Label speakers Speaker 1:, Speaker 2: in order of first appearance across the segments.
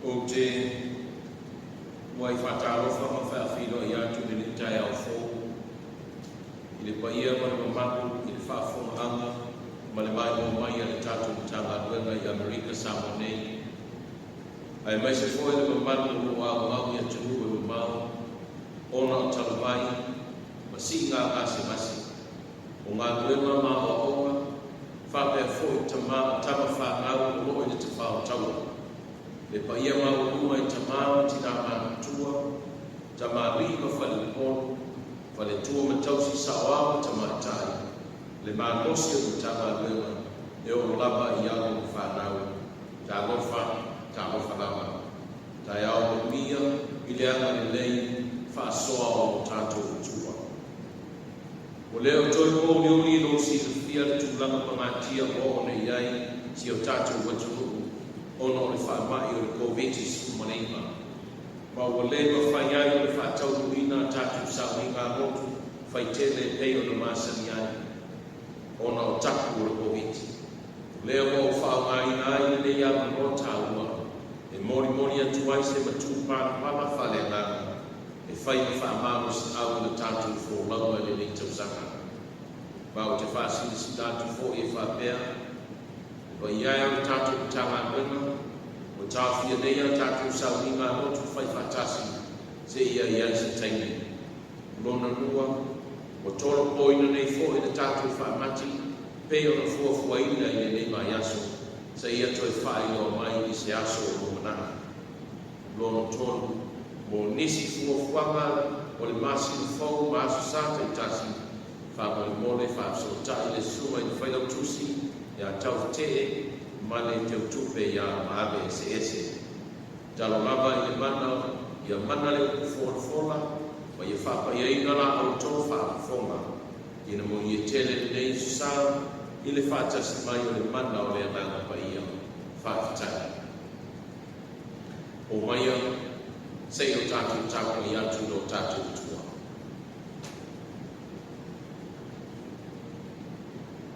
Speaker 1: o te wai whatarofa ma whaafino i atu ni tai au fō. I le paia ma le mamaku i le whaafona anga ma le mai mo mai a le tatu ni tanga luenga i Amerika Samoa nei. Ai mai se fōi le mamaku o au i atu e mamau ona o talamai ma si ngā ngase masi. O ngā luenga ma o oa whapea fōi tama whanau o loi le te whao taua. Le paia ma o luma i tamā tina mātua, tamā rima whale le polo, whale tua ma tausi saoawa tamā tai. Le mā nosia o tamā luenga e o lama i au o whanau. Tā ngofa lama. Tai au o mia i le anga le lei whaasoa o tātou tua. O leo toi mo leoni no si le fia le tūlanga pangatia o ne iai si o tātou waturu ono le whaamai o le COVID-19 maneima. Ma o le ma whaiai o le whaatau luina tātou sao i ngā motu whaitele pei o le masani ai ona o taku o le COVID. Leo mo whaungai nai le nei ama no tāua e mori atu ai se matu pāpama whale ngana. E whai me whaamaro si au le tātou fō laua le nei tausaka. Ma o te whaasini si tātou fō e whapea, wa iai o tātou tanga ngana, o tāwhia nei a tātou sau i ngā motu whai whatasi, se ia iai se taine. Lona nua, o toro poina nei fō e le tātou whaamati, pei o na fuafuaina i nei mai aso, se ia toi whai o mai i se aso o manana. Lona toro, mo nisi fuafuanga o le masini fau maaso sata i tasi whaamari mole whaasotai le suma i whailau tusi ia tau te male te utupe ia maawe ese ese. Talo lava i le mana ia mana le ufuola wa ia whapa ia ingala au tō whaafonga i na mo i tele nei susau i le whaatasi mai o le mana o le ananga pa ia whaafitai. O maia sei o tātou tākona i atu no tātou tua.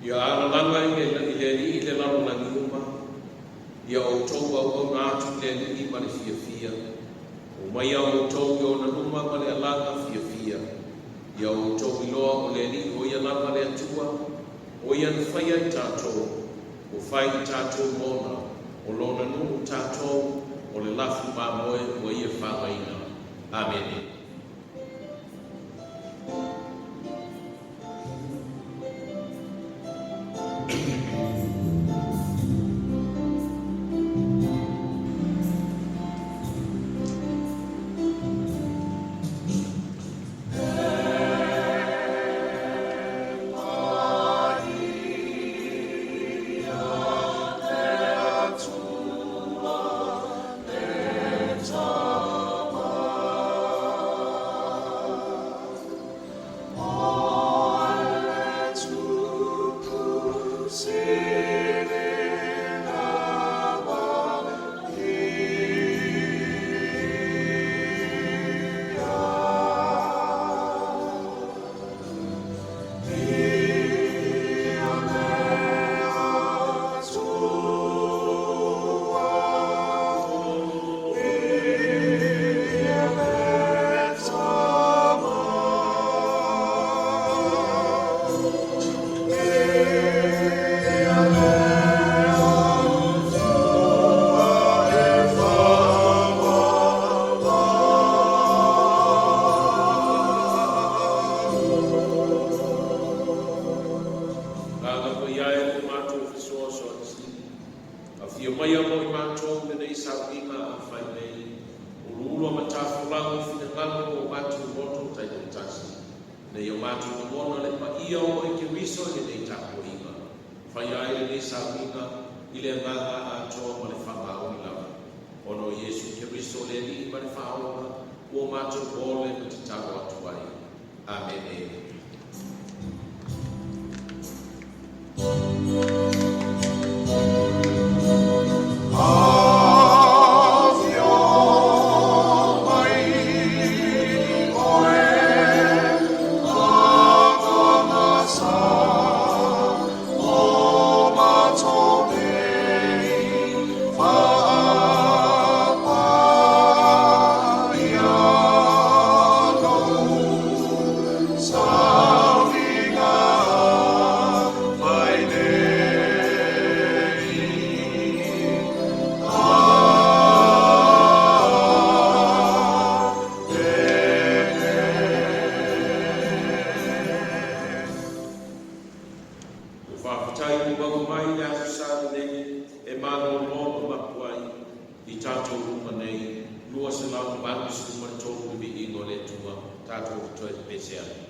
Speaker 1: Ia alalanga i le lalo na niuma, ia o tau au ngā atu le nini ma le fia. O mai au tau i o na luma ma le alanga fia. Ia o tau i loa o le ni o ia langa le atua, o ia na whaia i tātou, o whai i tātou mona, o lona nunu tātou, o le lafu mamoe o ia whāmaina. Amen.
Speaker 2: Fa
Speaker 1: mātou uma nei, lua se lau bangu suma tōku vi ingo le tua, tātou toi te pese ane.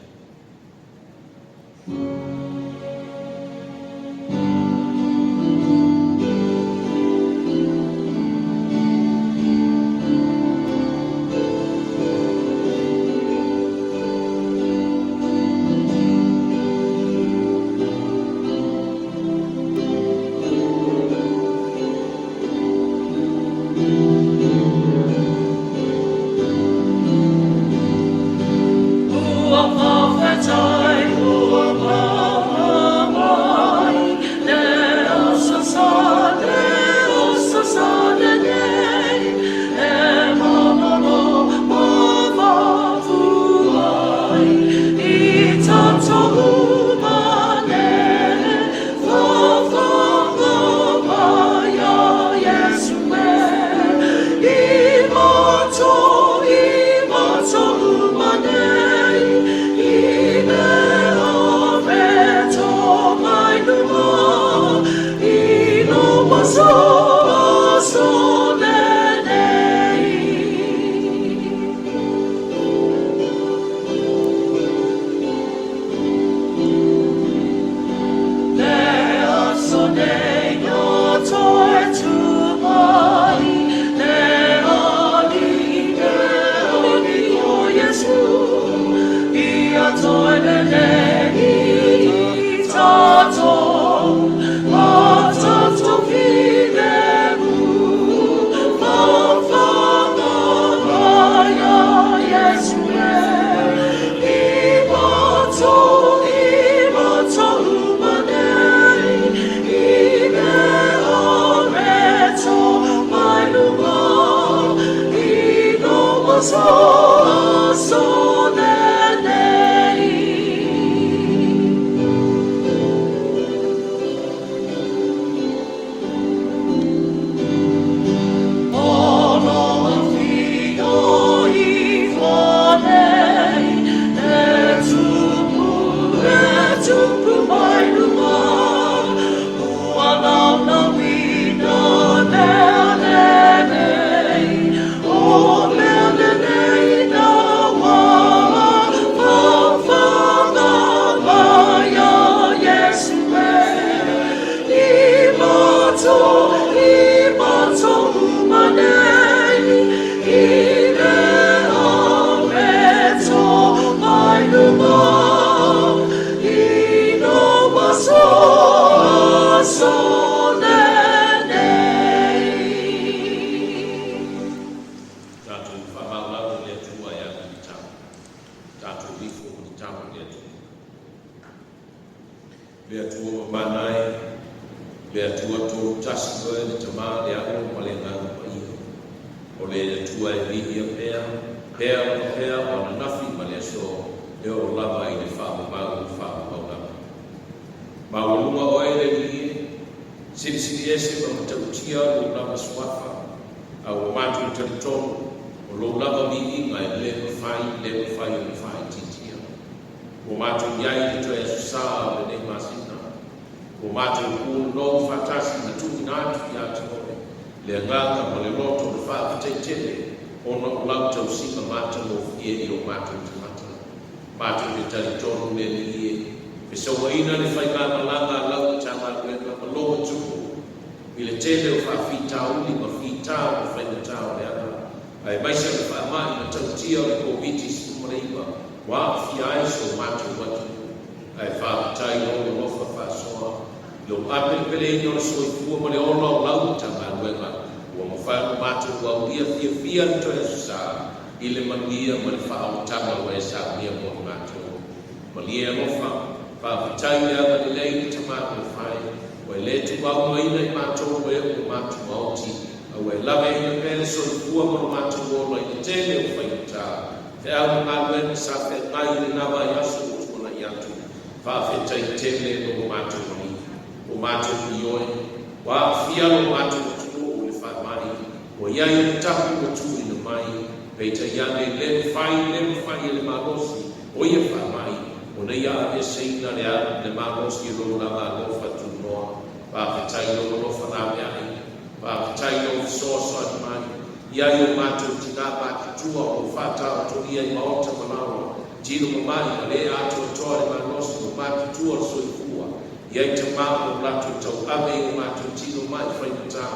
Speaker 1: ia yo mātou tina mātua o whātau toria I maota manawa, tino mamai ma le ato toa le manosi o mātua o soifua, ia I te mā o lato tau ame o mātou tino mai whainata,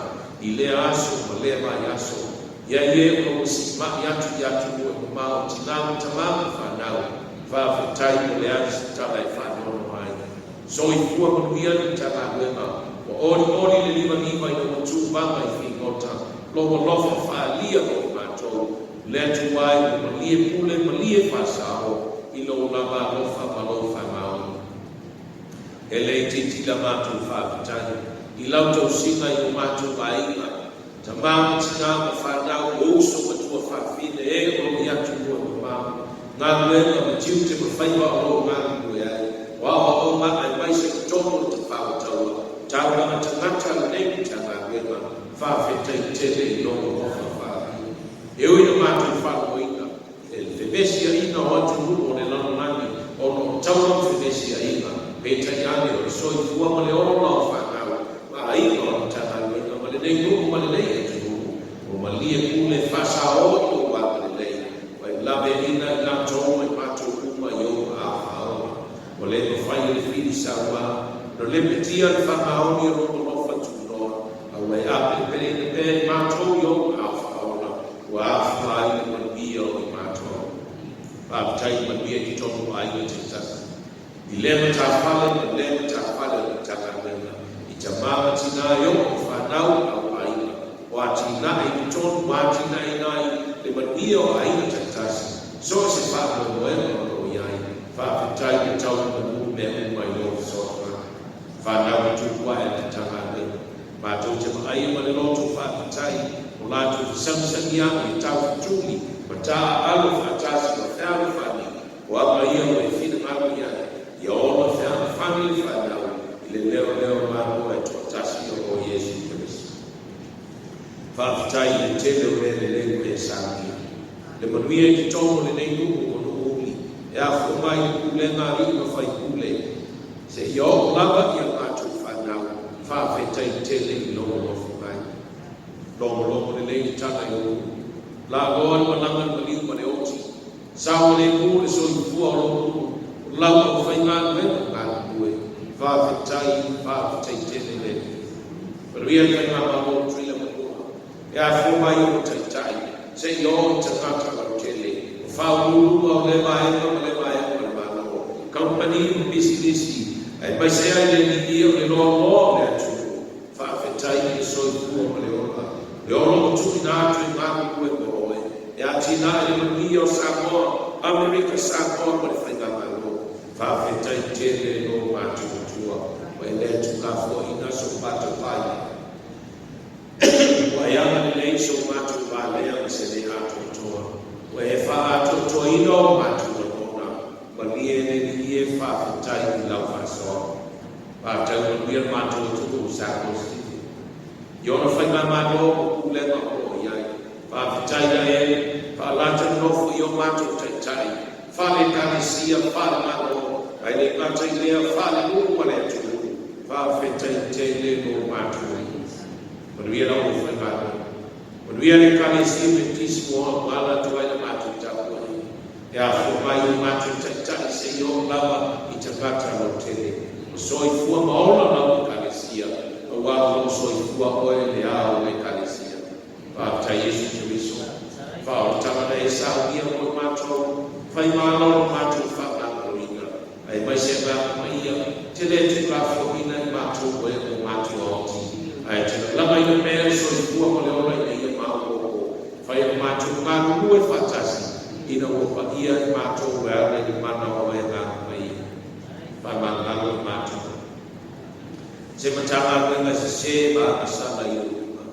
Speaker 1: I le aso ma le mai aso, ia ie o si mai atu I atu o mao tina tamama whanau, whawhetai mo le aso tala I whanau mai. Soifua manuia ni tala wema, o ori le lima I no matu wama I whingota, lomo lofa whaalia o mātou, le atu wai mo malie pule malie whasao, I lo lama lofa malofa mau. E le titi la mātou whaapitai, I lau tau singa I mātou wainga, ta māma tina ma whanau o uso matua whaafine e o I atu mua ma māma, ngā luenga ma tiu te mawhaiwa o lo ngā mui ai, wa o ma ai mai se tomo te whaataua, taura a tangata le nei ta ngā luenga, whaafetai tele I longo hofa whaapi. E ui na mātou whaamoina, e whemesia ina o atu rumo le lanonani, o no taura whemesia ina, pētai ane o soifua ma le oro lau whanau, ma aina o tanga luenga, ma le nei rumo ma le nei e tu rumo, o ma lie kule whasa o I wa ma le nei, wa I lawe ina I la tōma I mātou kuma I o ma a whaoa, o le no whai le whiri sawa, no le petia le whakaoni o roto lofa tunoa, a wai ape pere ne pere mātou I o ma a whaona, wa a whai le manbia o I mātou. Pāpitai manbia ki tono aina te tasa. I lema ta whale, ma lema ta whale na taka mena. I ta māma tina I o whanau au aina. O a tina I ki tono mā tina I nai, le manbia o aina te tasa. So se whaka moema o iai, whaapitai ki tau manu me umai o soa. Whanau tu kua e te tanga mena. Mātou te maai ma le loto whaapitai, o lātou samsangi I tau tūmi, ma tā alo whaatasi ma whiaru whani, o ama ia o e whina maru iai, I ona whiana whani le whanau, I le leo maru e tuatasi o Yesu Christ. Whaapitai I tele o le leo e sangia. Le manuia ki tomo le nei nuku o no uli, e a whumai kule ngā rima whai kule, se I o lava I a mātou whanau, whaafetai tele I longo o whumai. Longo le nei tana I o la goa mananga maliu ma le oti, sao le kule so I fua o longo, lau o whainga mena ngā kue, whaafetai tele le. Manuia whainga malo trila manua, e a whumai o taitai, se I o te kata o tele, o whaururu o le maenga le mano, company o bisinisi, ai mai se ai le ni o le loa le atu, whaafetai I so I fua ma le ola, le olo o tuki nā atu I māku kue ko oe, e a tina e le mani o Samoa, Amerika Samoa ma le whainga malo, whaafetai tele no mātu tua, o e le atu ka fua ina so pata pai. Wa yanga le so mātu wālea se le ato toa. Wa e wha ato toa ino mātu na ma lie lie whaafetai I lau whasoa. Pātau ma lia mātu tuku sāko stiti. Iona whainga mātu o kulenga o iai. Whaafetai e, whaalata nofo I o mātu taitai. Whale kāresia, whale mātu, ai le kātai lea, whale nuru ma le atu. Whaafetai te le no mātu i. Manuia la o whainga. Manuia le kāresia me tisi moa, mala tuai na mātu tāpua. E a whamai o mātu taitai se I o lawa I tangata o tele. O soifua maola na o kāresia. O wāko o soifua oe le ao le kāresia. Whaapitai Yesu Kiriso. Whaotama e saudia o mātou. Whaimala o mātou whaakakoina. Ai mai se maia. Te le tu kāwhoina I mātou oe o mātou aoti. Ai te lama I na mea soifua mo le ora I ia mātou. Whai o mātou ngāru e whatasi. Ina o paia I mātou wēra I mana o e ngā mai. Whamangalo I mātou. Se matanga wenga se ba asala I uruma.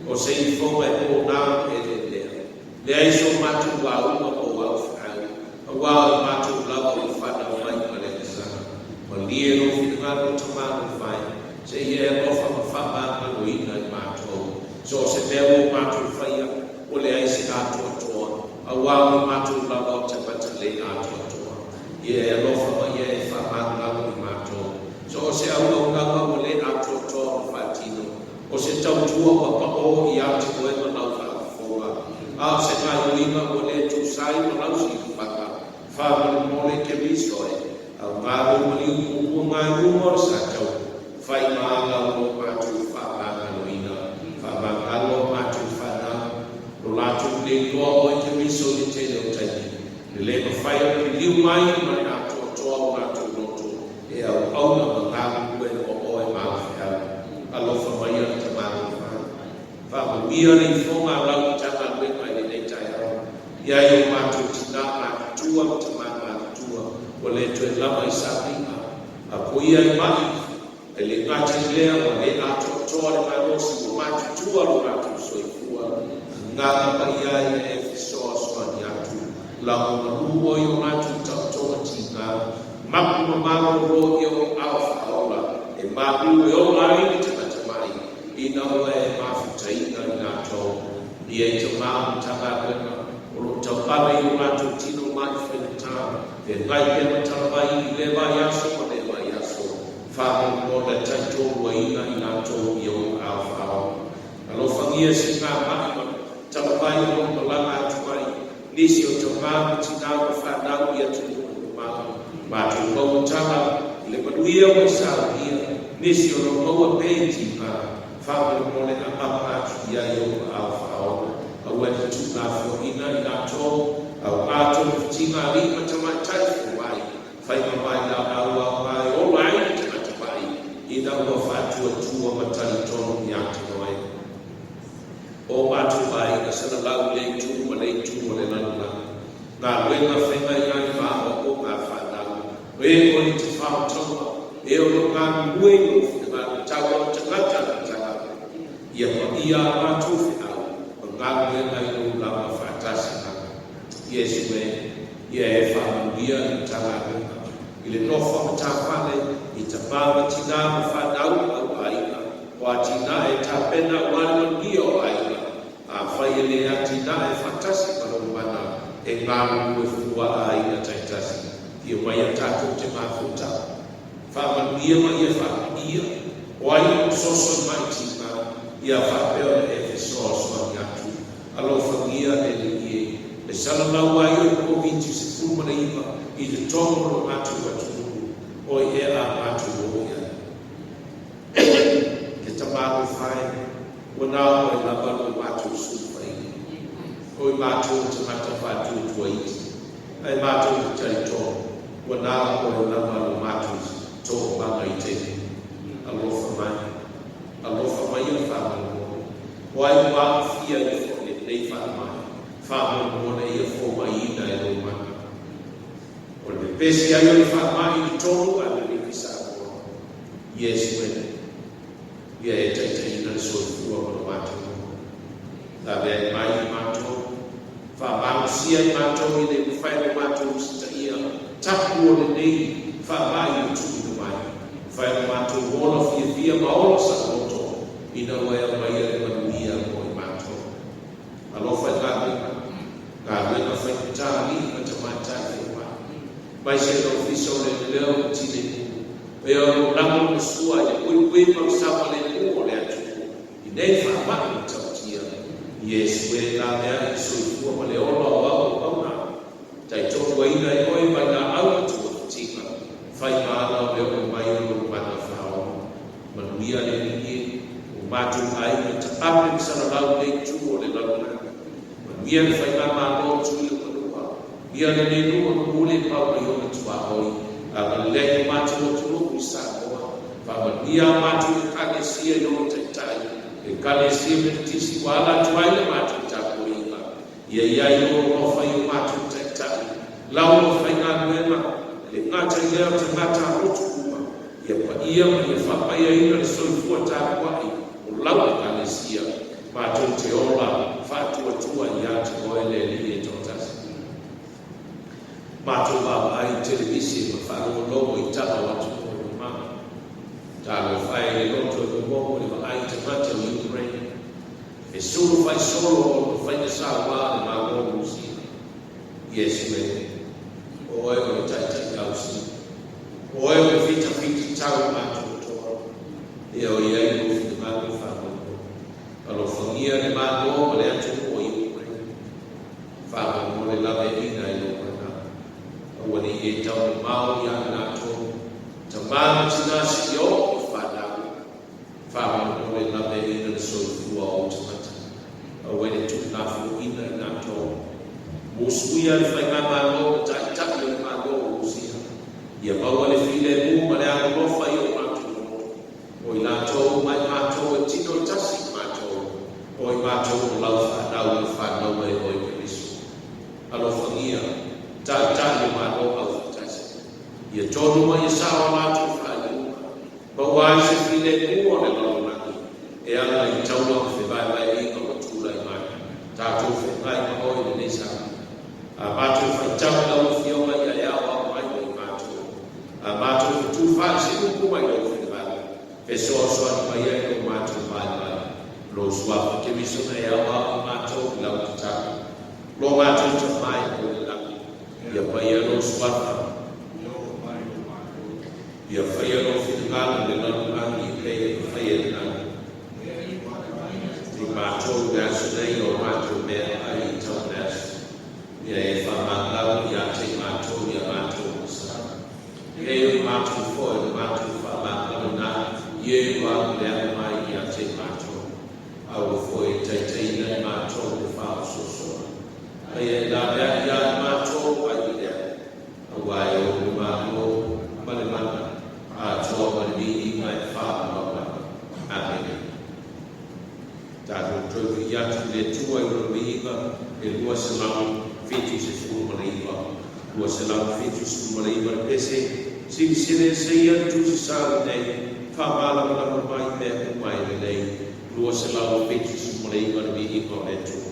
Speaker 1: O se I fonga e o nā e le lea. Lea I so mātou wā uma o wā whakau. A wā I mātou lawa I whana mai ma le kisana. Ma lie no whingaro tamano whai. Se I e lofa ma whamanga no ina I mātou. So se mea o mātou whaia. O le aisi atua toa. A wā I mātou lawa o te pata le atua toa. I e lofa ma I e whamanga no I mātou. So o se au nganga o le atua toa o whatino. O se tautua wa pa o I atu koe ma nau whakafonga. Au se mai lima o le tu sai o lau si paka. Fa mo le ke biso e. Au ngaro mo li u ngai rumor sa tau. Fai maanga o matu fa maanga no ina. Fa maanga o matu fa na. Lo latu le toa o e ke biso le te leo taini. Le le ma fai o liu mai ma na toa o matu noto. E au au na mangamu kue o oe maa whiau. Alofa mai o te maa fa. Fa ma mia le fonga lau tanga kue mai le nei tai au. Ia i o matu tina matu tua te maa matu tua. O le tue lama i sa pinga. A kuia i mai. E le ngata i lea o le ato toa le mai rosi o matu tua lo matu soifua. Ngata pa ia i e fisoa soa ni atu. Lau na uo i o matu tau toa tina. Mapu mamalo ro i o alfa aula. E mapu e o lai ni te matamai. Ina o e mafuta ina i nga tau. Ia i te maa mtanga kwena. O tau pale i o matu tino mai whenetana. E ngai pena talamai i lewa yaso o lewa yaso. Whamu no le taito ua ina i nga tau i o alfa aula. Alo whangia si ngā mahima. Talamai o no langa atumai. Nisi o tau maa tina o whanau i atu matu mau tala le manuia o saia nisi o no mau penti pa fa mo le apa ia yo alfa o au e tu na fo ina ina to au ato tina li matama tai fo mai fai mai na au mai o mai te mai ina o fa tu o matali tono ya te mai o matu mai ka sana lau le tu o le lana na wenga fenga ia ni ma o ka fa e o ni te whao taua, e o no ngā muengo ngā taua o te ngata na taua. Ia pa ia mātou whiau, o ngā muenga i no lama whātasi nanga. Iesu ia e whamuia i tanga runga. I le nofa ma tā whane, i ta māma tina ma whanau au aina, o a tina e tā pena wana ngia o aina, a whai e lea tina e whātasi mana e ngā mue fua aina taitasi. Ia mai a tātou te māwhuta. Whamanuia mai e whamanuia. O ai o soso mai tina. Ia whapeo e te soso ni atu. Alo whangia e liie. E salalau ai o COVID se fumana iwa. I te tongo o matu atu. O e a matu o ia. Ke tamako whae. O nao e labalo matu sufai. O i matu te mata whatu tua iti. Ai matu te taritongo. Wa nā o lama o mātus tō manga i te alofa mai a whāmano. O ai wā whia i whone nei whāmai, whāmano nei a whoma i na e lo manga. O le pesi ai o le whāmai i tōru a le rikisa o Yesu ene. Ia e taita ina soi fua o mātou. Tā vea i mai i mātou, whāmano sia i mātou i le mwhai o mātou sita ia. Tapu o le nei whaamai o tū mai. Whai o mātou wona whia maola sa roto. Ina wea mai e manuia o i mātou. Alofa e ngā wena whai kutari ma te mātai e wā. Mai se no fiso le leo tine ku. E o lango o sua e ui ma sawa le o le atu. I nei whaamai o tautia. Yesu e ngā mea i soifua ma le ola o au nā. Tai tōku ina e oe mai nā aua tua tika. Whai maana o leo mai o mana whao. Manuia le ringi, o mātou ai me ta ape misana lau nei tū o le laluna. Manuia le whai ngā mālo tū i o manua. Ia le nei nua no mule pau mai o le tua hoi. A ma le mātou o tū i sa moa. Whamanuia mātou i kānesia i o te tai. E kānesia me tisi wala tuai le mātou tā koinga. Ia iai o rofa i o mātou te lau o whai ngā nuena, le ngāta i leo te ngāta rotu kuma, ia pa ia ma ia whapaia ina le soifua tā kuai, o lau e kānesia, mātou te ola, whātua tua i atu o ele li e tōtasi. Mātou wāwa ai televisi ma whānua logo i tama watu o le mama. Tālo whai e loto e kumomo le wa ai te mata o Ukraine. E suru whai solo o whai na sā wā le mā ngō musi. Yesu e. Oe o taita kausi. Oe o fita tau mātou toa. E o iei o fita mātou whanau. Alo whangia le mātou o le atu o i ukre. e tau mau ia nato tamang sinasi yo fana fama no e na be ina so fua o tamata o e tu na fu ina nato musuia le fai ngama lo tai tai le ma lo usia ia bawa le file mu ma le a lo fai o nato o i nato mai nato e tino tasi nato o i nato lau fa lau fa lau e o i keriso alo fangia tai tai le ma lo au ia tonu mai sawa matu fai ba wai se file ku ona lo na e ala i tauna fe vai vai i ko tu lai mai ta tu fe vai ko o ni sa a matu fa tauna lo fio mai ia wa mai ko matu a matu tu fa se ku mai lo fe vai fe so mai ia ko matu vai vai lo swa ke mi so na ia wa matu la ta lo matu ta mai ko la ia pa ia lo swa ia whaia no whitukana le nanu angi pei whaia nanu. Ti mātou nasu nei o mātou mea ai i tau nasu. Ia e whamangau ia te mātou ia mātou masa. E o mātou fwoi mātou whamangau nā ie o aku lea mai ia te mātou. Au fwoi teiteina mātou le whao sosoa. Ai e nā mea ia mātou ai lea. Awai o le mātou male mana. Toa ni mai fa ma amen ta to ya tu le tu ai ro viva e lua se la fiti se fu ma riva lua se la fiti su ma riva pese si se ia tu se sa nei fa mala ma mai me mai nei lua se la fiti su ma riva viva e tu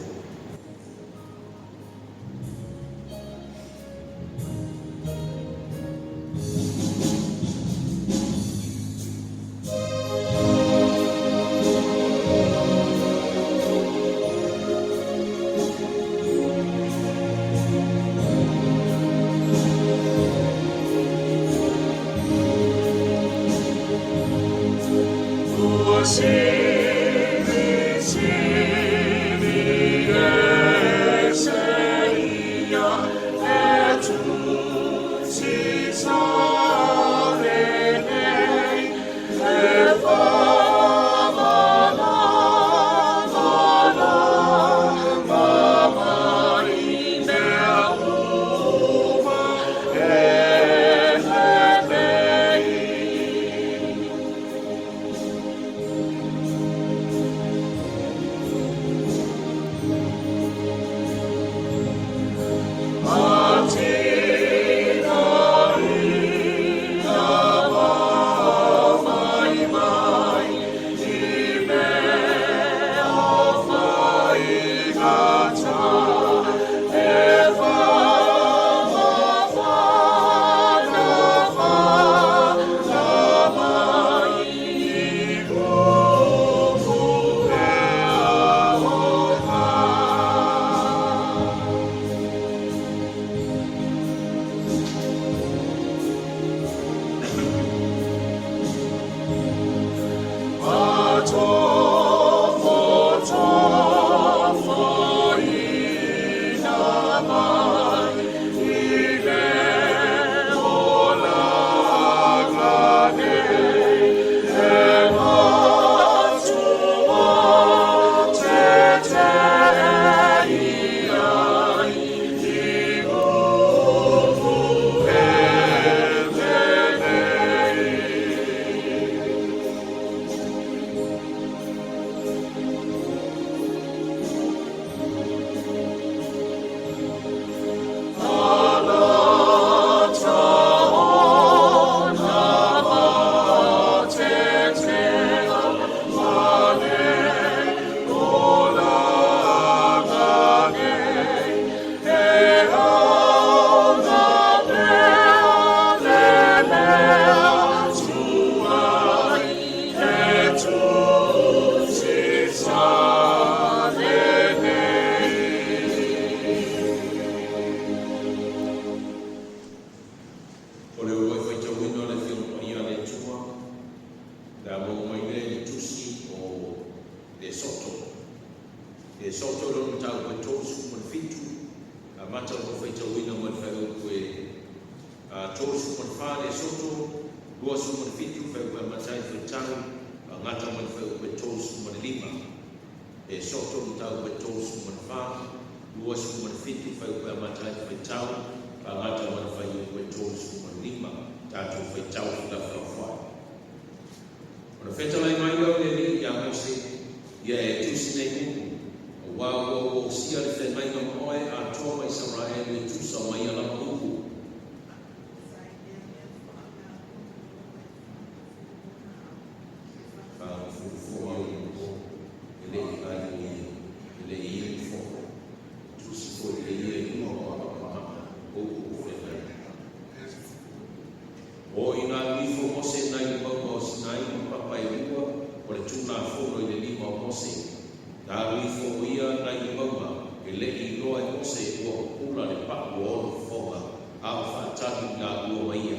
Speaker 1: fale soto, dua sumur fitu fai kwa matai fai tau, ngata man fai kwa tau sumur lima. Soto mtau kwa tau sumur fa, dua sumur fitu fai kwa matai fai tau, ngata man fai kwa tau sumur lima, tatu fai tau fai fai. Ona feta lai mai au le ya Mose, ya tu sinei wa sia le fai mai no oe a toma Israel le tu sa mai ala uku. O ina lifo Mose nai mau Sinai papai rua o le tuna fono i le lima o Mose. Ta lifo ia nai mau le i loa Mose o pula le papu o le fonga a whaataki ngā ua maia.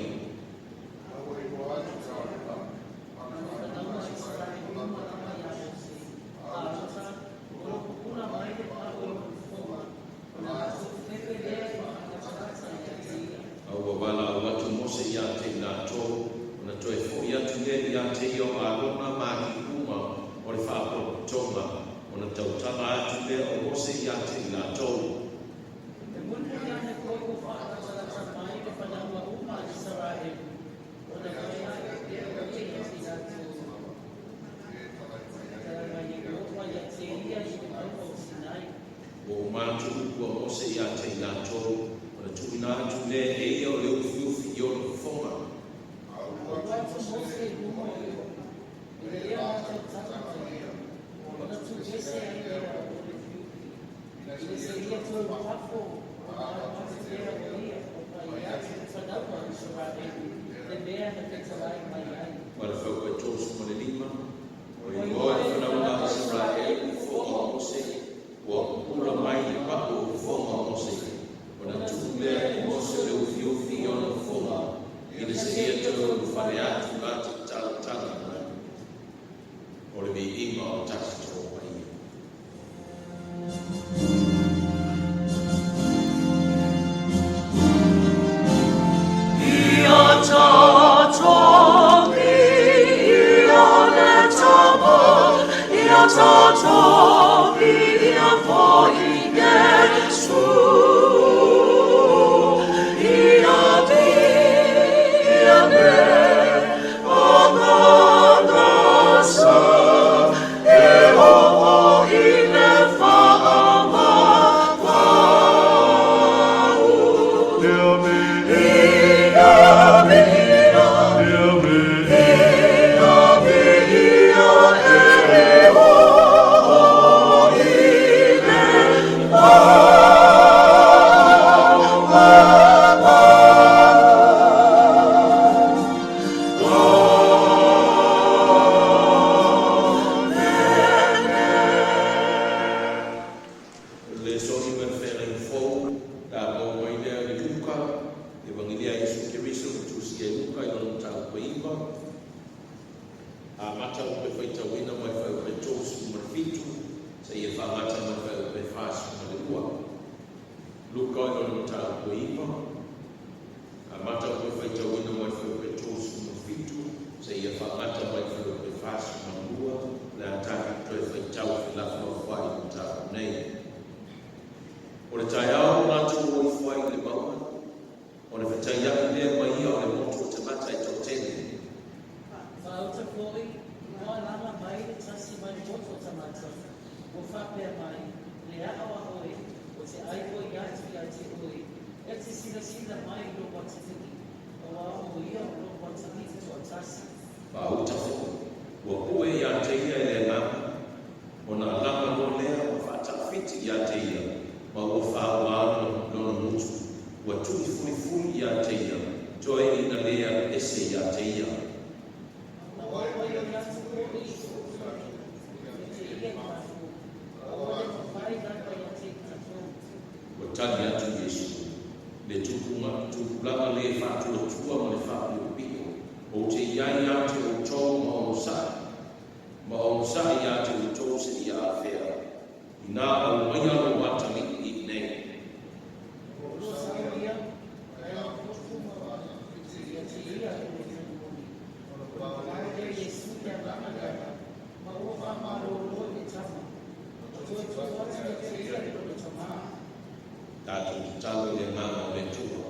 Speaker 1: tātou talo le nganga o le tua.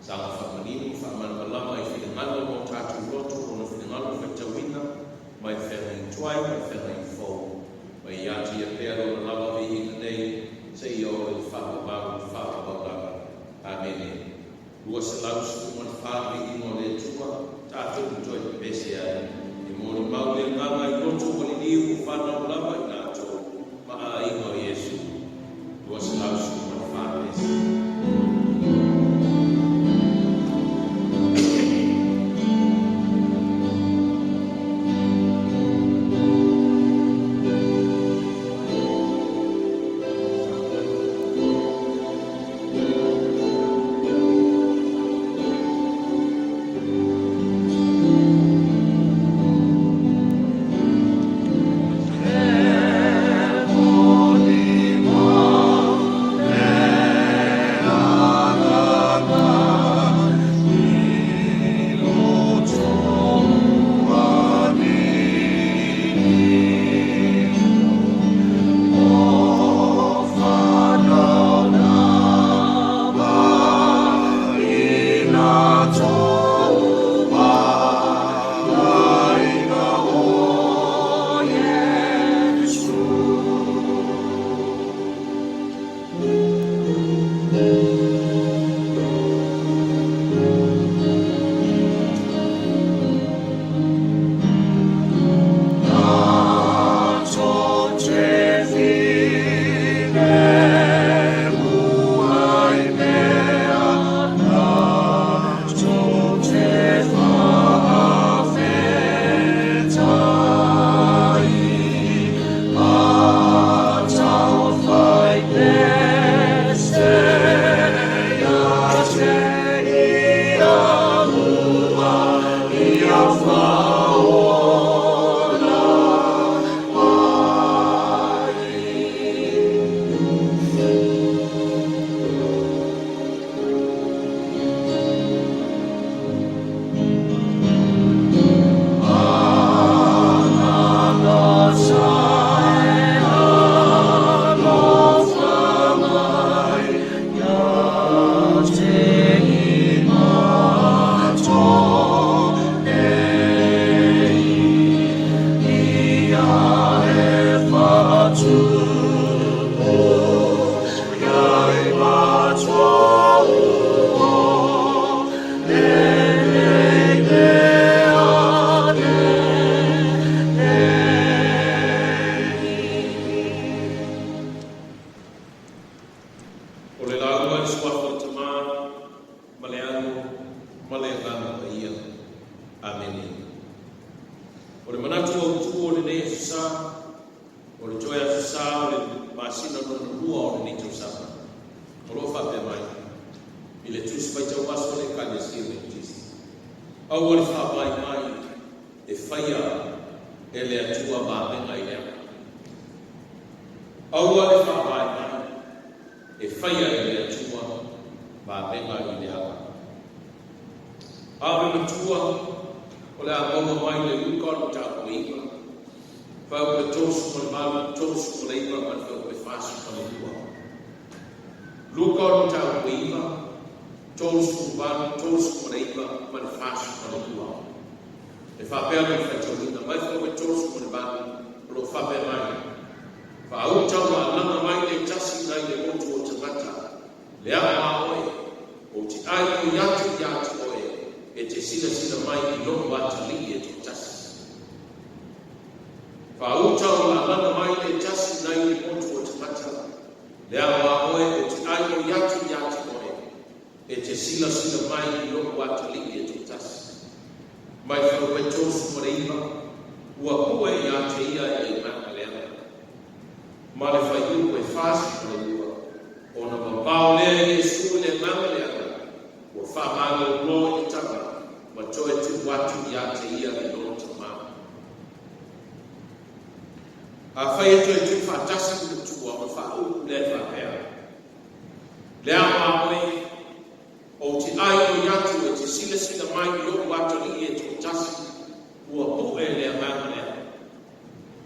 Speaker 1: Sanga whamanini, whamanmalama i whingalo mo tātou roto o na whingalo whaitawina, mai whenga i tuai, mai whenga i fau. Mai iati a pēro na lava vi i nei, se i o i whakabau. Amen. Lua se lausu man whāmi i mo le tua, tātou mutoi pe bese ai. I mōni mau le nganga i roto o li niu o whanau lava i nātou, maa i ngā Iesu. Lua se lausu man whāmi.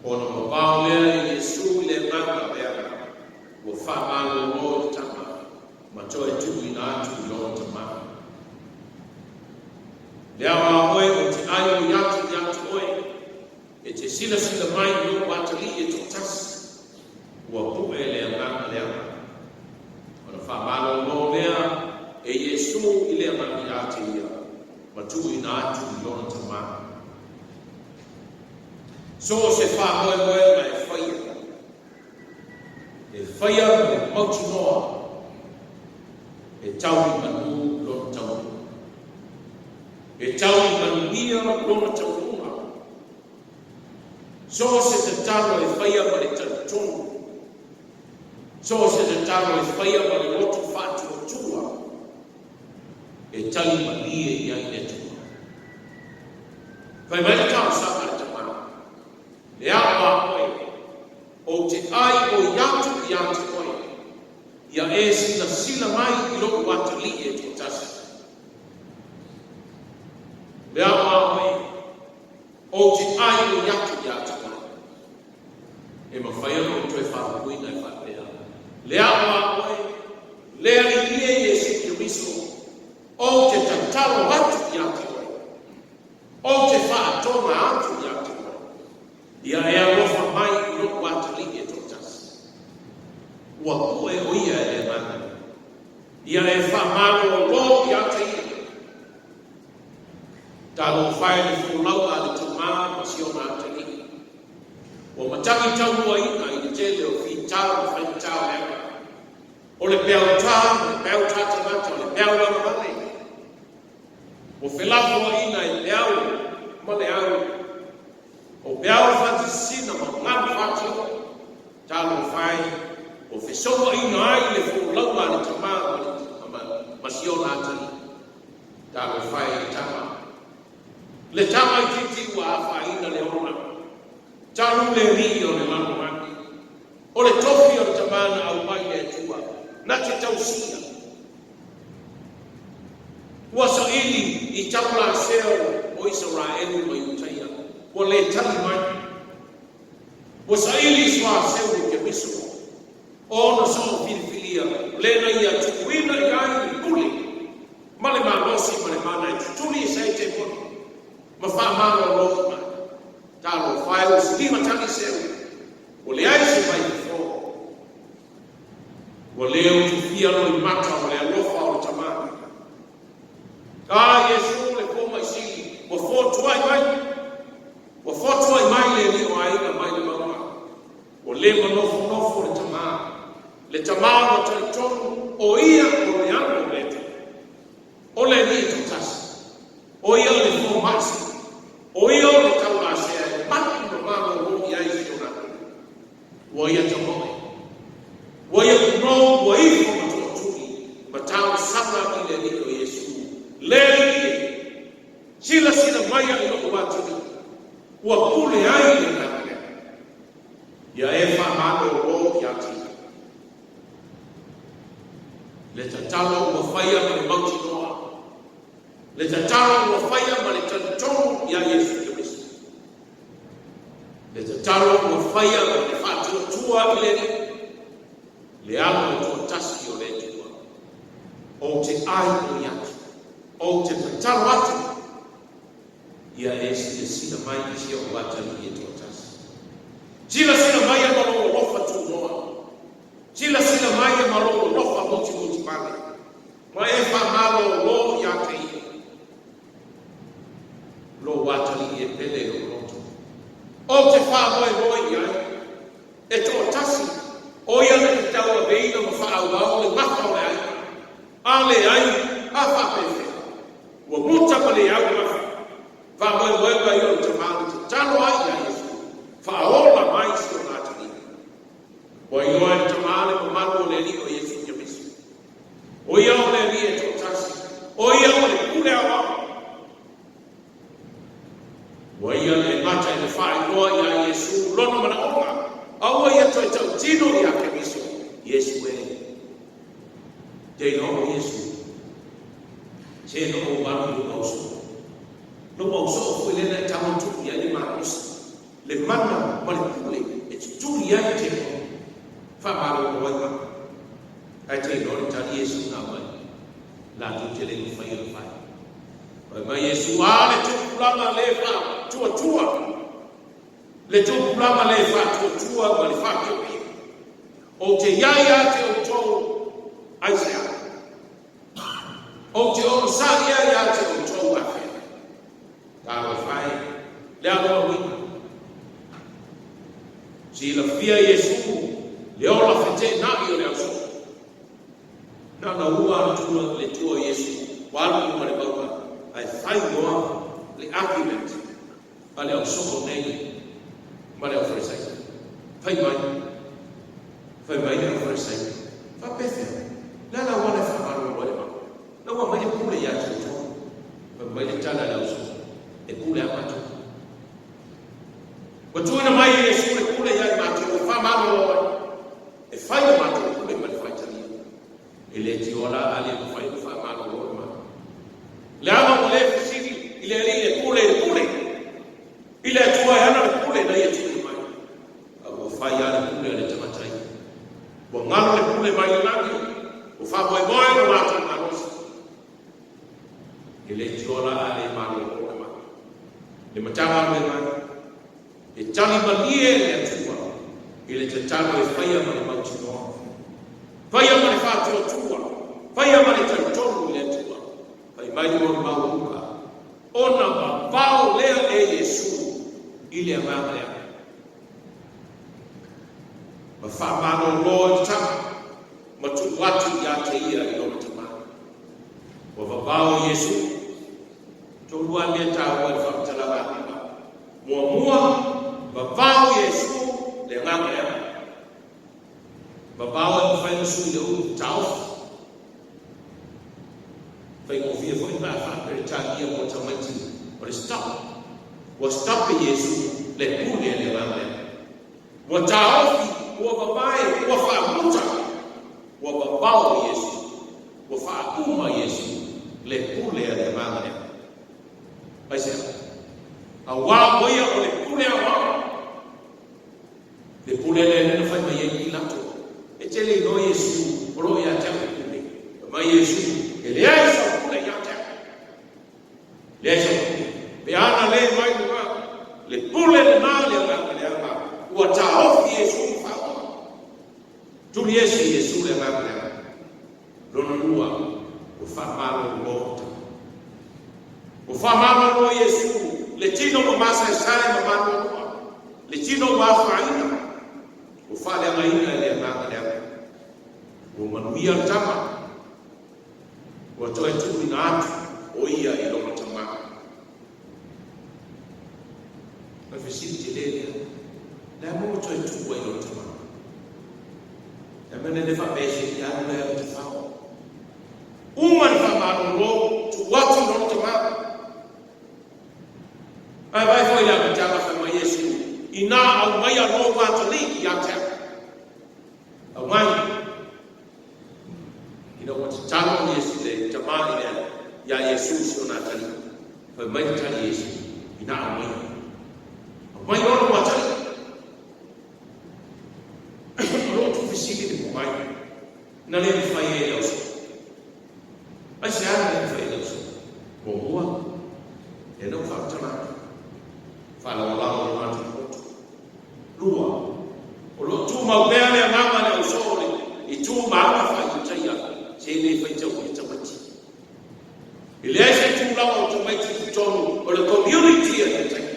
Speaker 2: Ono mabao lea Yesu le mama bea. Wa fa malo mo tama.
Speaker 1: sila mai lo watali e totas wa pu ele anga le ona fa malo lo lea e Yesu ile amani ate ia matu ina atu lona tama so se fa moe mai fire e fire mauti noa e tau manu lona tau e tau manu ia lona tau so se te taro e whaia ma le tonu. So se te taro e whaia ma le lotu whātu o tua. E tali ma lie ia i le tua. Whai mai te tau sa kare te mana. Le awa koe. O te ai o iatu i atu koe. Ia e sila mai i loko wata li e te tasi. Le awa koe. O te ai o iatu i atu koe. E ma whaia no toi whakuina e whapea. Le awa koe, le alilie e si ki riso, o te tataro atu i atu koe. O te whaatonga atu i atu koe. Ia e alofa mai i no wata li e totas. Ua koe o ia e mana. Ia e whamaro o lo i atu ia. Talo whae le whulau a le tumaa ma siona atu ia. O matangi tau mua ina i tele o fi tau whai tau eka. O le pēo tā te mata, o le pēo lama male. O whelafua ina i pēo male au. O pēo whati sina ma ngāmu whati o. Tālo whai, o whesoa ina ai le whulau a le tamā ma siona atani. Tālo whai le tama. Le tama i titi ua awha ina le ona. Taru le rio le lano maki. O le tofi o le tamana au mai le tua. Na te tausia. Ua sa ili i taula seo o Israelu mai utaia. Ua le tali mai. Ua sa ili swa seo i ke miso. O na so filifilia. Le na ia tukuina i ai i puli. Male ma losi male mana i tutuli i sai te poni. Ma wha mana o losi mai. Talo whae o silima tangi seu. O le aise mai i fo. O leo tu fia no i mata o le alofa o le tamana. Ka Yesu le koma i sili. O fotua i mai. O fotua i mai le ni o aina mai le maua. O le manofo le tamana. Le tamana o taritonu o ia o le anu le te. O le ni totasi. O ia le fo masi. O ia o le taula sea. Maki no mama o ia i siona. Wa ia te moe. Wa ia kuno wa i fo matutui. Matau sabra i le niko Yesu. Le i. Sila mai i loko watuni. Wa pule ai le nake. Ia e whamano o ia ti. Le tatalo wa whaia ma le mauti noa. Le tatalo wa whaia ma le tantonu ia Yesu. Le tataro o whaia o le whātua tua i le ni. Le ala o tua taski o le tua. O te ai o iatu. O te tataro atu. Ia e sila mai i sia o watani e tua taski. Sila mai e malo o lofa tu noa. Sila mai e malo o lofa moti pale. Ma e wha malo o lo i ate i. Lo watani e pele o loto. O te wha ia, e tō tasi, o ia le te tau a veina ma wha au au, le maka o le ai, a le ai, a wha pewe. Ua muta ma le au mafi, wha moe mai o te mani te talo ai a Yesu, wha ola mai si o nāta ni. Ua i loa te mani ma manu o le li o Yesu kia misu. O ia o le li e tō tasi, o ia o le kule au au. Wa ia le mata i le whae noa i a Yesu lono mana onga. Aua ia toi tau tino i a ke miso. Yesu e. Te no o Yesu. Te no o wanu i mauso. No mauso o fui lena i tamo tuki a le marosa. Le mana ma le pule e tuki a i te no. Whamaro o waima. Ai te no i tani Yesu nga mai. La tu te le whai o whai. Ma Yesu ale tukulanga le wha tua. le tu plama le fatu tua ma le fatu o te yaya te o tau aisea o te o saria ya te o tau afe ta fai le amo wi si la fia Yesu le ola fete na io le aso na ua tu le tu Yesu wala ma le baba ai fai no le argument ale o soko nei ma le ofresai fai mai le ofresai fa pefe la wana fa maro wale ma na wa mai pule ya tu fa mai le tala la uso e pule a matu wa tu na mai Yesu le pule ya matu fa maro e fai matu pule ma le fai tali e le ti ola ale fai fa maro ma le ama le fisiki ile pule ile tua yana pule na yetu mai au faya le pule le tamatai bo ngalo le pule mai langi o fa boy no watu na rosi ile tiola ale mano o ma le matama le mai e tali malie le tua ile tatalo e faya mai mauti no faya mai fa tua faya mai tantoro le tua fai mai mo mauka ona bao leo e Yesu ile amana ya mafamano Lord tam matu watu ya teia ilo mtama wa bao Yesu to luambia tawa fa mtalaba muamua bao Yesu le nganga ya bao mfanya sulu tao fai confia foi na fa per tagia motamati or stop Yesu le pule le nganga wa taofi wa babae wa fa muta wa babao Yesu wa fa uma Yesu le pule le nganga aisa awa boya le pule awa le pule le fa mai ilato e tele no Yesu ro ya ta pule ma Yesu ele aisa pule ya ta le aisa be ana le mai le pule le mali nganga wa taofi Yesu fa tu Yesu le nganga lonua o fa malo lo o fa malo Yesu le tino mo masa sai mo malo le tino wa fa ina o fa le mai le nganga o manuia tama o to tu ina o ia ilo tama na visite dele da mo to tu wa ilo tama da mene ne fa bese ya no ya tu fa uma fa malo tu watu no tama ai vai foi la tama fa ma Yesu ina au mai ro wa tali ya ta au mai ina wa tama Yesu le tama ya Yesu sona tali fa mai tali Yesu ina au mai ono wata lo tu fisiki de mai na le fai ele oso a se ana fai ele oso boa e não fa tana fa la la tu lua o lo tu ma bene mama le oso e tu ma fa taya se le fai tau e tamati ele é tu la o tu mai tu tono o le community e taya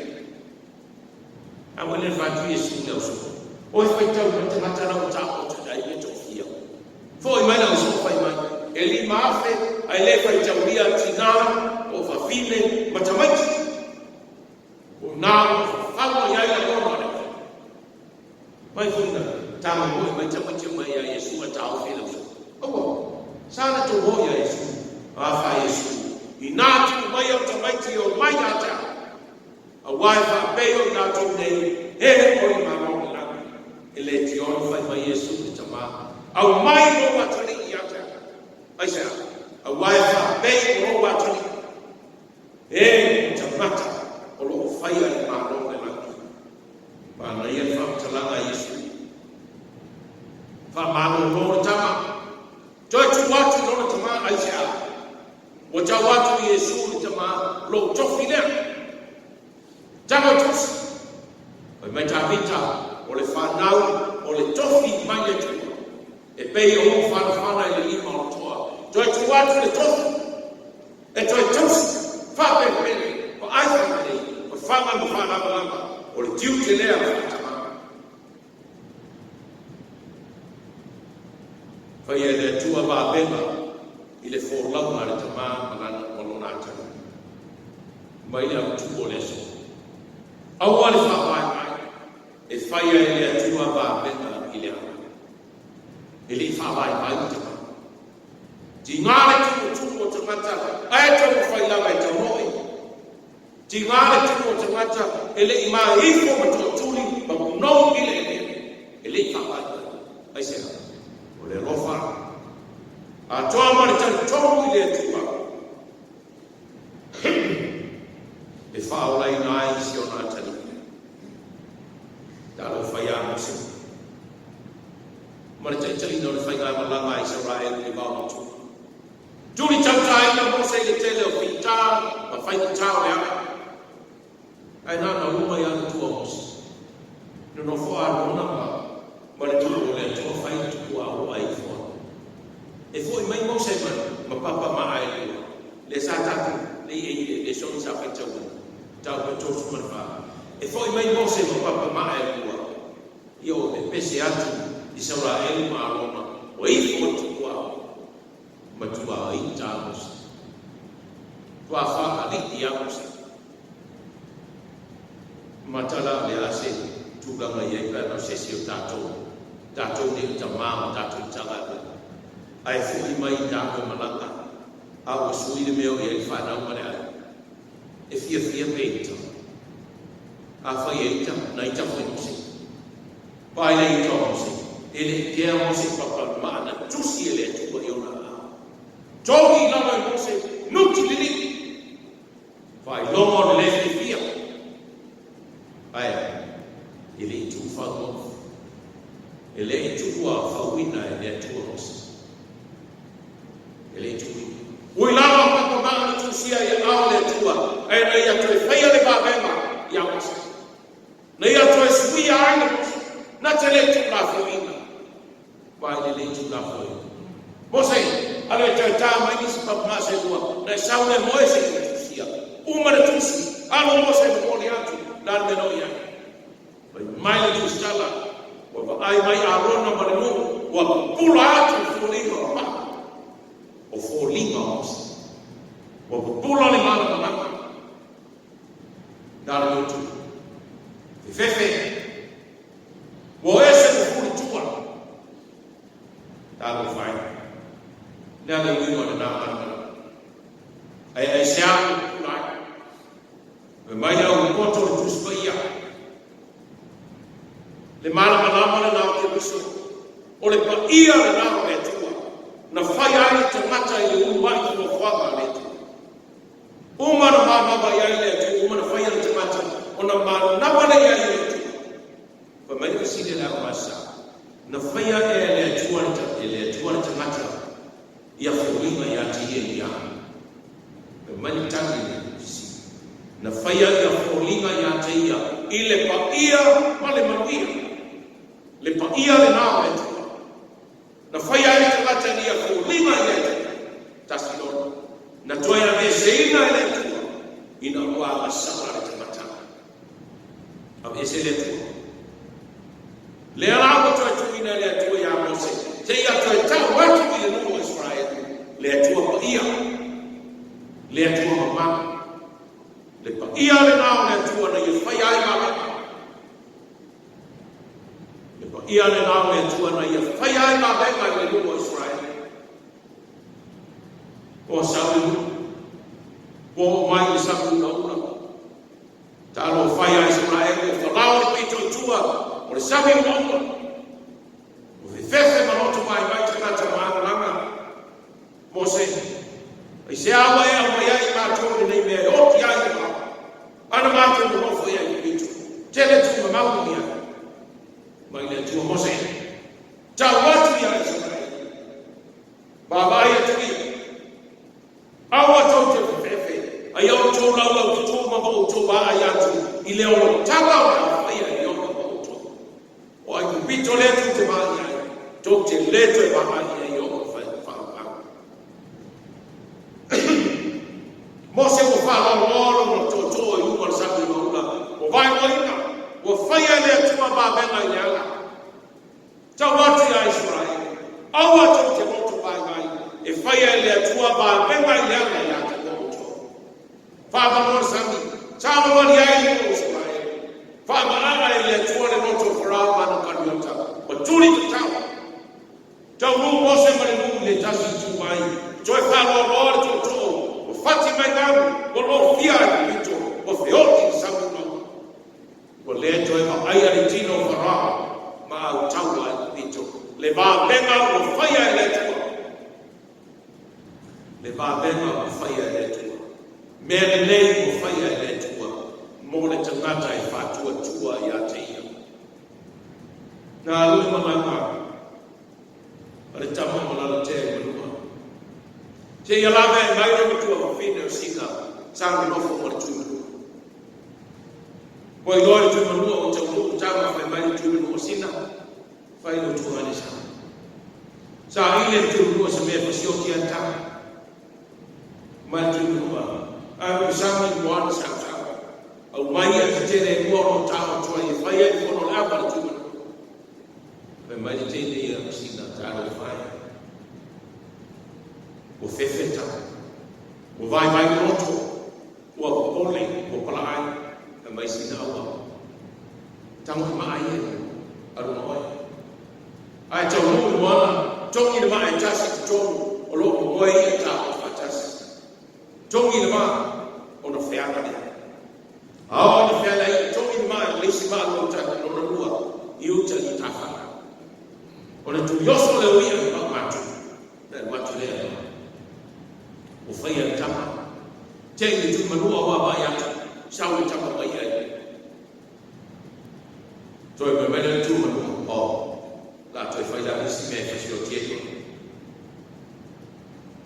Speaker 1: awale fatu Yesu le oso o foi tau mata na o ta o dai me tofia foi mai na oso foi mai eli mafe ai le foi tau dia tina o fa fine matamati o na fa ya ya no ma mai foi na ta mo mai tamati mai ya Yesu ta o fe le oso o sana to ho ya Yesu fa Yesu inatu mai o tamati o mai ya ta a wife peo na to nei e o ma ma la ele ti o fa Yesu ti tama au mai no watali ya ta aisa a wife peo no watali e tamata o lo fa ya ma no la ma na ye fa tala Yesu fa ma no tama to tu watu no tama aisa wata watu Yesu tama lo tofile Jangan terus, mai tawita o le whanau o le tofi mai le tua. E pei o whanawhana i le lima o toa. Toi tuatu le tofi. E toi tausi. Whapepele. O aifamane. O whanga mo whanawalama. O le tiu te lea whanatama. Whai e le tua wāpema. I le whorlau ma le tamā manana o lona atana. Mai le au tuo le so. Au ale whawai mai. E whai e le atua wāpema i le ana. E li whawai mai i tamā. Ti ngāre tuo o te mata. Ae tau whai lawa e tau noi. Ti ngāre tuo o te mata. E le i maa ifo ma tō tūri. Ma kunou i le e. E li whawai mai. Ai se ha. O le rofa. A toa mani tau tōru i le atua. E whaolai nai si o nā tani. Tālo whai a mose. Mani tai no le whai ngai malanga i Israel i wāo tu. Tūri tau tai na mose le tele o whita, ma whai ki tāo e ame. Ai nāna umai anu tua mose. No whaa rona ma le tūro le atua whai tuku a o ai whua. E foi mai mose ma papa ma ai lua. Le sa tatu le soni sa whai tau. Tau pa tōsu manwha. E foi mai mose ma papa ma ai lua. Io e pese atu i saura elu ma aroma. O i fo tuku au. Ma tua i tā mose. Tua whaka liti a mose. Ma tala le ase tūganga i eika no sesi o tātou. Tātou ne ta māma tātou tala le. Ai fuhi mai tāko malanga. Awa sui le meo i ai whanau mare ai. E fia peita. A whai eita, na ita whai mose. Pai le ita mose. E le kea mose papa maana. Tusi e le atua i ona a. Togi lama i mose. Nuti lili. Pai longo le le fia. Ai, e le itu whanau. E le itu ua whauina e le atua mose. Ele tui. Ui lama papa maa tu sia ia au le tua. E na ia tue whaia le wāpema ia mose. Na ia tue sui a aina mose. Na te le tu la fuina. Vai le tu la fuina. Mose, ale te tā mai nisi papa maa se lua. Na saune moe se le tu sia. Uma le tu si. Alo mose me mole atu. Lan me no ia. Mai le tu stala. Wa ai mai a rona ma le no. Wa pula atu fuina o maa. O fōlinga mose. O pula le mana manaka. Nara motu. Te fefe. O ese te furi tua. Tālo whai. Nea le uingo le nā mana. Ai se aku kulai. Me mai au koto le tuspa ia. Le mana manamana nā o te miso. O le pa ia le nā o e tua. Na whai ai te mata i le umai ki o whanga le tu. Umana māmama i ai le tu, umana whai ai te mata, o na mānawale i ai le tu. Wha mai ka sile la o masa. Na whai ai e le tuana te mata, i a whuinga i a te ie i a. Wha mai tangi le si. Na whai ai a whuinga i a te ia, i le pa ia ma le manuia. Le pa ia le nao e tu. Na whai ai te mata ni a whulima i e tasi lona. Na toi a me seina e le tua. Ina ua a sara te mata. A me se le tua. Le alawa toi tuina le tua i a mose. Te ia toi tau watu i le nuo Israel. Le tua pa ia. Le tua mama. Le pa ia le nao le tua na i whai ai mama. Ia le nao e tua na ia whai ai ma benga i le nuo Israel. O sauri o mai i saku na una. Talo whai ai Israel o whanau le pito tua o le sawi na una. O le fefe manoto mai te kata maangalanga. Mose, ai se awa e au mai ai mātua nei mea e oti ai e mau. Ana mātua no nofo e ai i pito. Tele tu ma mau ni ai. Mai le tua mose. Tau watu i ai Israel. Baba ai atu i. Awa tau te fefe. Ai au tau lau au te tō maho o tō wa ai atu. I leo lo tawa o na whaia i o leto e mamani e yo fa mo se ko fa lo no to yu ko sa ko no o vai mo ina o faya le tua ba benga yala ta watu ya Israeli au watu ke moto ba ngai e faya le tua ba benga yala ya ta moto fa ba mo sami ta mo ya ile Israeli fa ba ala le tua le moto fra ba no ka yota o tuli ta ta mo mo se mare mo le ta si tu mai joy fa lo to o fati mai na o lo fia to o fioti sa o le to e ai ari tino fara ma au taua pito le va benga o faia le tua le va benga o faia le tua me le o faia le tua mo le tangata e fatua tua ya te ia na lu mama ale tama mo la te mo te ia la ve mai ro tua o fina o singa sang no fo mo tua Poi loro tu manu o tau tama fa mai tu no sina fai no tu ani sa ile tu no se me fasio ti anta mai tu no a sa mai mo ana sa au mai a te ne mo no tau tu ai fai ai ko no la pa tu fa mai te ne ia sina ta no fai o fefeta o vai no tu o pole o pala ai mai sina wa tang ma ai aru no ai tau no mo tong ni ma ai tas tong o lo mo ai ta o tas tong ni ma o no fea ka dia a o no fea lai tong ni ma le si ma lo ta no no lua iu ta ni ta fa o le tu yoso le wi ma ma tu ma tu le o fa ya ta ma te ni tu ma no wa ba ya sao để trong cái ấy rồi mới mới lên chu mà là trời phải ra cái gì mẹ phải chịu thiệt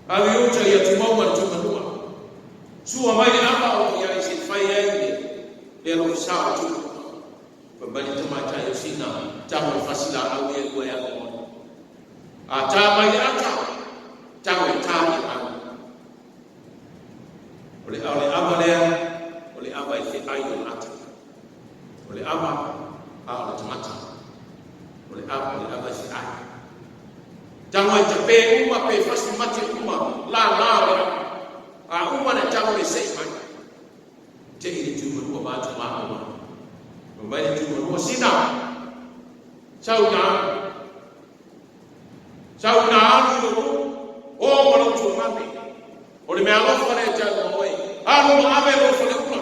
Speaker 1: à vì ông trời ya chu mà chu mà đúng không chu mà cái apa ông ya xin phải ấy để nó sao chu và mới lên trong mai trời xin nào trong một phát sinh là ông ấy quay ông à cha mai đã cha người cha thì ăn oleh apa dia oleh apa itu ayun at oleh apa oleh macam oleh apa itu ay jangan cepe umma pe fast macam umma la umma na jangan resei man jadi cuma dua batu umma membayar cuma dua sina sauna dulu oh kalau cuma mati oleh melalui pada jalan anu ave lo fole uma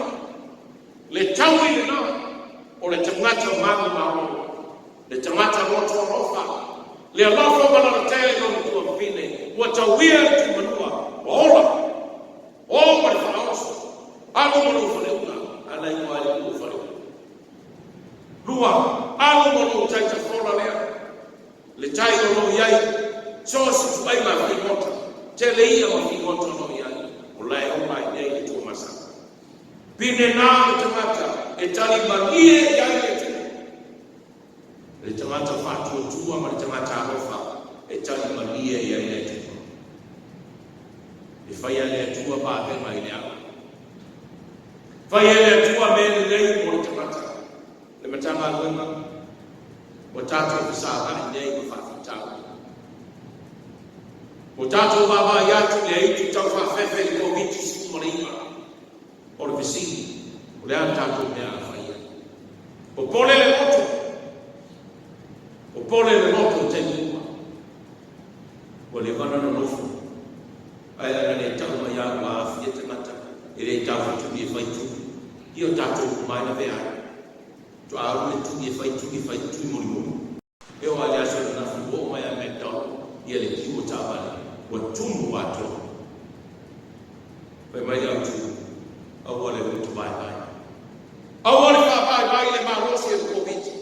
Speaker 1: le tawi le na o le tangata mamu mamu le tangata roto rofa le lofo bala le tele no tu fine wa tawia tu manua ola o ma fa oso anu lo fole uma ala i wa le fole lua anu lo tai ta fola le tai no yai so su bai ma fi mota tele ia ma fi mota no yai ulai umai nei tu masa pine na tamata etali bagie yale tu le tamata fa tu ama le tamata rofa etali bagie yale tu e fa yale tu ba pe mai le ala fa yale tu me le mo tamata le matanga ngoma watatu sa ha nei ko fa ta Potato baba ya tu le itu tau fa fefe ko vitu su morima. Or visi. Le antato me a faia. O pole le moto. O pole le moto te mua. O le vana no nofu. Ai ana le tau ma ya ma fia te mata. Ele tau tu bi fai tu. Io tato mai na vea. Tu a ru tu bi fai tu morimo. Eu olha só na fu mai a metal. Ele kiu tabale. Watumu watu pemai au tu awale mtu bai awale fa bai le ma rosi ko viti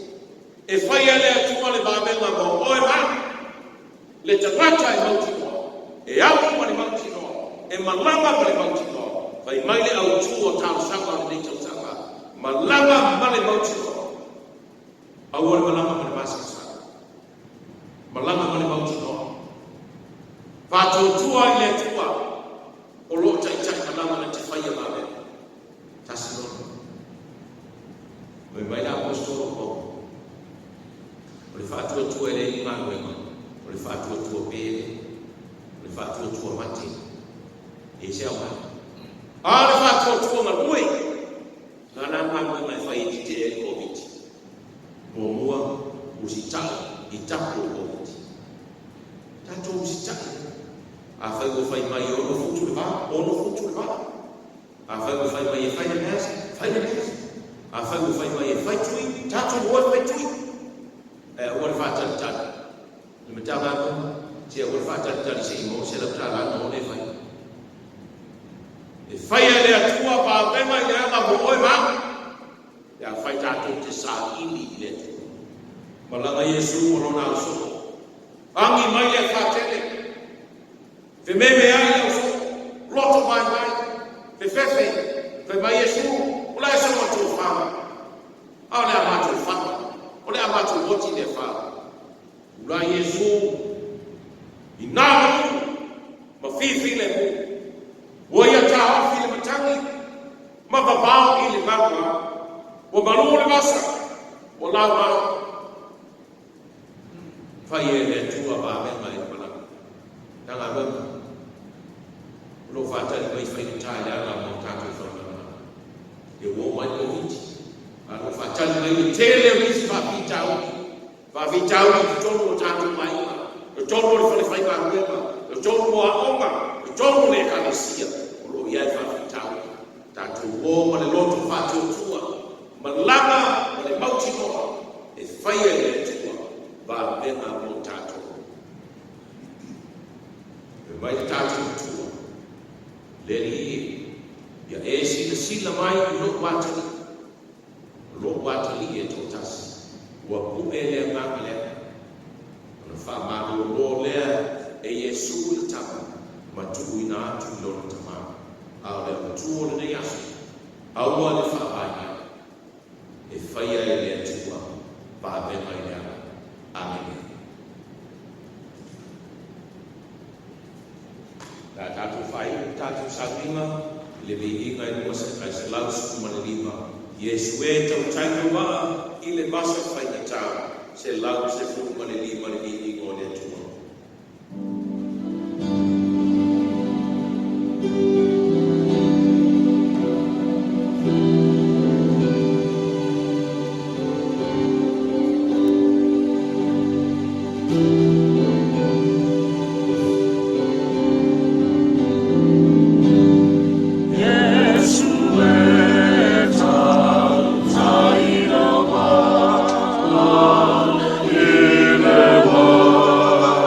Speaker 1: e fai le tu le ba be ma mo o ma le tata e mauti no e au mo le mauti no e malama le mauti no fai mai le au tu o ta sanga le tu sanga malama ma le mauti no awale malama le basa malama ma le mauti no tua ile tua o lo tai kalama na te whaia mawe tasi no mai la apostolo ko o le whātua tua ele i manuenga o le whātua tua pere o le whātua tua mate e se au mai a le whātua tua marue ngana manuenga e whai te e COVID mo mua usitala i tapu o COVID tato usitala a whai ko whai mai ono futu le wā a whai ko whai mai e whai na nasa a whai ko whai mai e whai tui tato ua whai tui ua le whātalitali le me tāma no tia ua le whātalitali se imo se la tāla no le whai e whai a le atua pa pema i le ama mo oe ma e a whai tato te sā ili i le tu malanga Yesu o lona o so angi mai le whātele fe meme ai au so loto mai fe fefe fe mai Yesu ula e sa matu whama au le amatu whama o le amatu woti le whama ula Yesu i nāmu ma fifi le mu ua ia tā ofi le matangi ma babao i le maua ua malu le masa o lau mau whai e le tua bāme mai e malanga tanga wema lo whātari mai whai tāi le ala mo tātou whanana e wo mai o hiti a lo whātari mai le tele o isi whawhitau ki tonu o tātou mai o tonu o le whale whai māhuema o tonu o a onga o tonu le kalesia o lo iai whawhitau tātou o ma le loto whātou tua ma langa ma le mauti noa e whai e le tua ba venga mo tātou e mai tātou tua le li ia e sila mai lo watali e tō tasi ua pu e le nganga le ana whamaro lo lea e Yesu le tama ma tuku ina atu lona tama a le tuo le nei asu a ua le whapai e whaia e le atua pa venga i le ana amen da tātou whai, tātou sāwinga, le vihinga i mua se lau sukuma le lima. Yesu e tau taino waa i le masa whai na tāu, se lau se sukuma le lima le vihinga o le tua.
Speaker 2: Ileva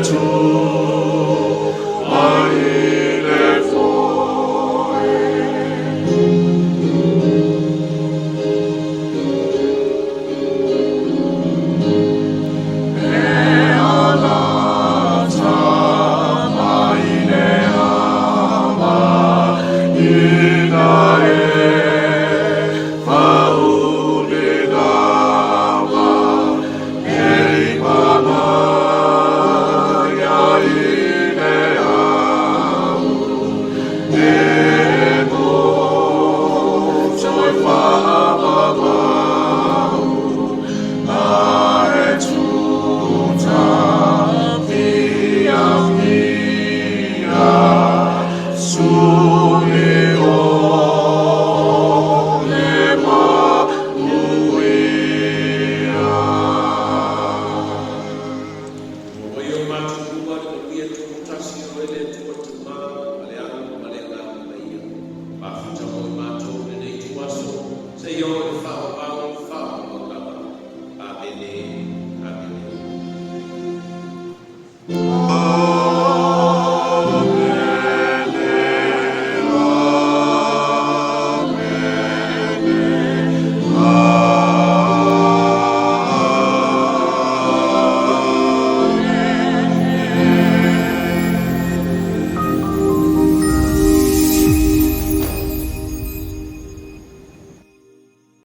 Speaker 2: wetu